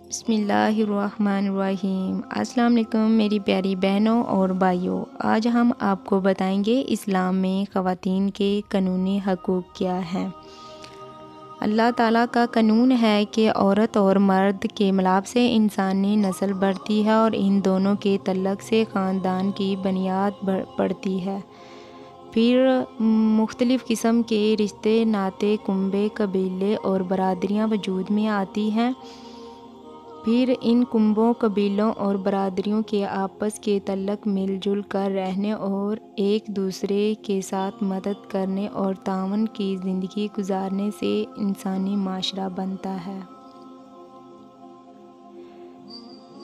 بسم اللہ الرحمن الرحیم۔ السلام علیکم میری پیاری بہنوں اور بھائیوں، آج ہم آپ کو بتائیں گے اسلام میں خواتین کے قانونی حقوق کیا ہیں۔ اللہ تعالیٰ کا قانون ہے کہ عورت اور مرد کے ملاپ سے انسانی نسل بڑھتی ہے اور ان دونوں کے تعلق سے خاندان کی بنیاد پڑتی ہے۔ پھر مختلف قسم کے رشتے ناطے کنبے قبیلے اور برادریاں وجود میں آتی ہیں۔ پھر ان کنبوں قبیلوں اور برادریوں کے آپس کے تعلق مل جل کر رہنے اور ایک دوسرے کے ساتھ مدد کرنے اور تعاون کی زندگی گزارنے سے انسانی معاشرہ بنتا ہے۔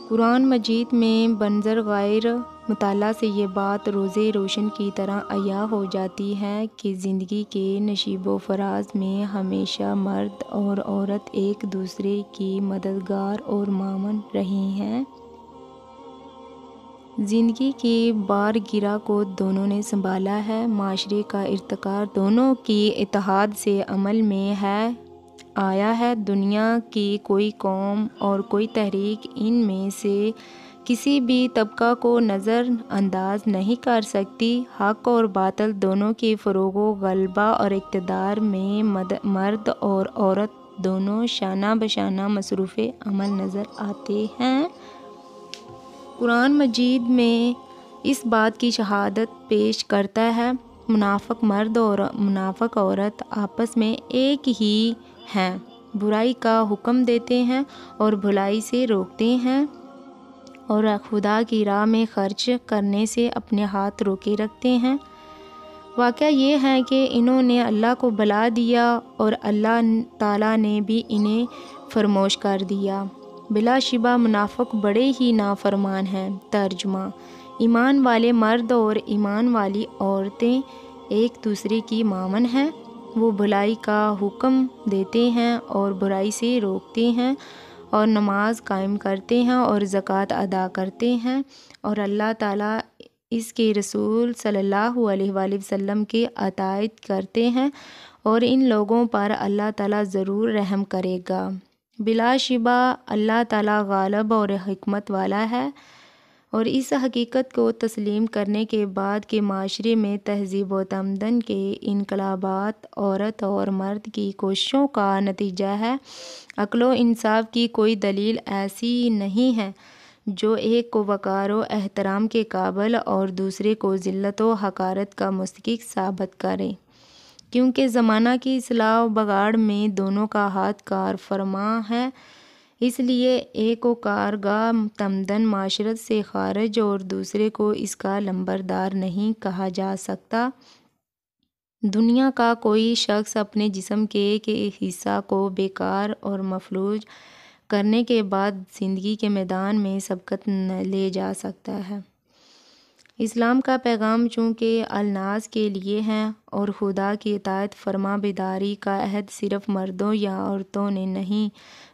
قرآن مجید میں بنظر غیر مطالعہ سے یہ بات روزے روشن کی طرح عیاں ہو جاتی ہے کہ زندگی کے نشیب و فراز میں ہمیشہ مرد اور عورت ایک دوسرے کی مددگار اور معاون رہی ہیں۔ زندگی کی بار گرہ کو دونوں نے سنبھالا ہے۔ معاشرے کا ارتقا دونوں کی اتحاد سے عمل میں آیا ہے۔ دنیا کی کوئی قوم اور کوئی تحریک ان میں سے کسی بھی طبقہ کو نظر انداز نہیں کر سکتی۔ حق اور باطل دونوں کے فروغ و غلبہ اور اقتدار میں مرد اور عورت دونوں شانہ بشانہ مصروف عمل نظر آتے ہیں۔ قرآن مجید میں اس بات کی شہادت پیش کرتا ہے، منافق مرد اور منافق عورت آپس میں ایک ہی ہیں، برائی کا حکم دیتے ہیں اور بھلائی سے روکتے ہیں اور خدا کی راہ میں خرچ کرنے سے اپنے ہاتھ روکے رکھتے ہیں۔ واقعہ یہ ہے کہ انہوں نے اللہ کو بھلا دیا اور اللہ تعالیٰ نے بھی انہیں فراموش کر دیا۔ بلا شبہ منافق بڑے ہی نافرمان ہیں۔ ترجمہ: ایمان والے مرد اور ایمان والی عورتیں ایک دوسرے کی معاون ہیں۔ وہ بھلائی کا حکم دیتے ہیں اور برائی سے روکتے ہیں اور نماز قائم کرتے ہیں اور زکوٰۃ ادا کرتے ہیں اور اللہ تعالیٰ اس کے رسول صلی اللہ علیہ وآلہ وسلم کی اطاعت کرتے ہیں اور ان لوگوں پر اللہ تعالیٰ ضرور رحم کرے گا۔ بلا شبہ اللہ تعالیٰ غالب اور حکمت والا ہے۔ اور اس حقیقت کو تسلیم کرنے کے بعد کہ معاشرے میں تہذیب و تمدن کے انقلابات عورت اور مرد کی کوششوں کا نتیجہ ہے، عقل و انصاف کی کوئی دلیل ایسی نہیں ہے جو ایک کو وقار و احترام کے قابل اور دوسرے کو ذلت و حقارت کا مستحق ثابت کرے، کیونکہ زمانہ کی اصلاح و بگاڑ میں دونوں کا ہاتھ کار فرما ہے۔ اس لیے ایک کو کارگاہ تمدن معاشرت سے خارج اور دوسرے کو اس کا لمبردار نہیں کہا جا سکتا۔ دنیا کا کوئی شخص اپنے جسم کے ایک حصہ کو بیکار اور مفلوج کرنے کے بعد زندگی کے میدان میں سبقت لے جا سکتا ہے۔ اسلام کا پیغام چونکہ الناس کے لیے ہے اور خدا کی اطاعت فرما برداری کا عہد صرف مردوں یا عورتوں نے نہیں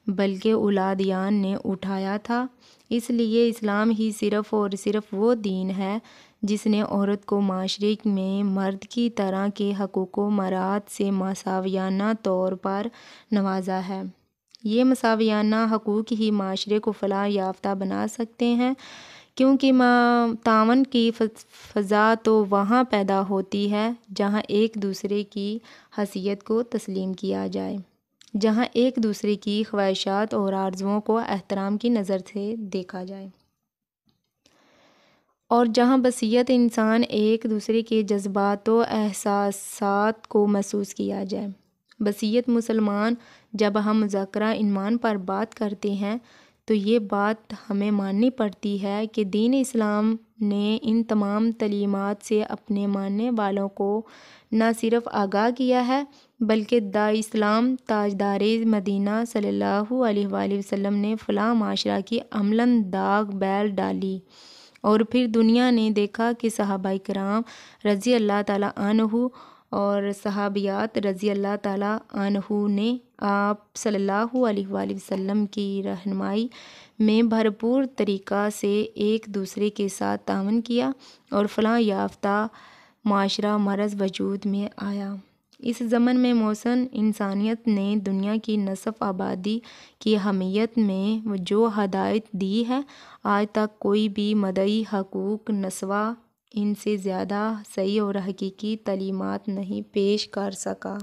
بلکہ اولادیان نے اٹھایا تھا، اس لیے اسلام ہی صرف اور صرف وہ دین ہے جس نے عورت کو معاشرے میں مرد کی طرح کے حقوق و مراعات سے مساویانہ طور پر نوازا ہے۔ یہ مساویانہ حقوق ہی معاشرے کو فلاح یافتہ بنا سکتے ہیں، کیونکہ تعاون کی فضا تو وہاں پیدا ہوتی ہے جہاں ایک دوسرے کی حیثیت کو تسلیم کیا جائے، جہاں ایک دوسرے کی خواہشات اور آرزوؤں کو احترام کی نظر سے دیکھا جائے، اور جہاں بصیرت انسان ایک دوسرے کے جذبات و احساسات کو محسوس کیا جائے۔ بصیرت مسلمان جب ہم مذکورہ عنوان پر بات کرتے ہیں تو یہ بات ہمیں ماننی پڑتی ہے کہ دین اسلام نے ان تمام تعلیمات سے اپنے ماننے والوں کو نہ صرف آگاہ کیا ہے بلکہ اسلام تاجدار مدینہ صلی اللہ علیہ وآلہ وسلم نے فلاں معاشرہ کی عملاً داغ بیل ڈالی، اور پھر دنیا نے دیکھا کہ صحابہ کرام رضی اللہ تعالیٰ عنہ اور صحابیات رضی اللہ تعالیٰ عنہ نے آپ صلی اللہ علیہ وآلہ وسلم کی رہنمائی میں بھرپور طریقہ سے ایک دوسرے کے ساتھ تعاون کیا اور فلاح یافتہ معاشرہ مرز وجود میں آیا۔ اس ضمن میں محسن انسانیت نے دنیا کی نصف آبادی کی اہمیت میں جو ہدایت دی ہے، آج تک کوئی بھی مدعی حقوق نسواں ان سے زیادہ صحیح اور حقیقی تعلیمات نہیں پیش کر سکا۔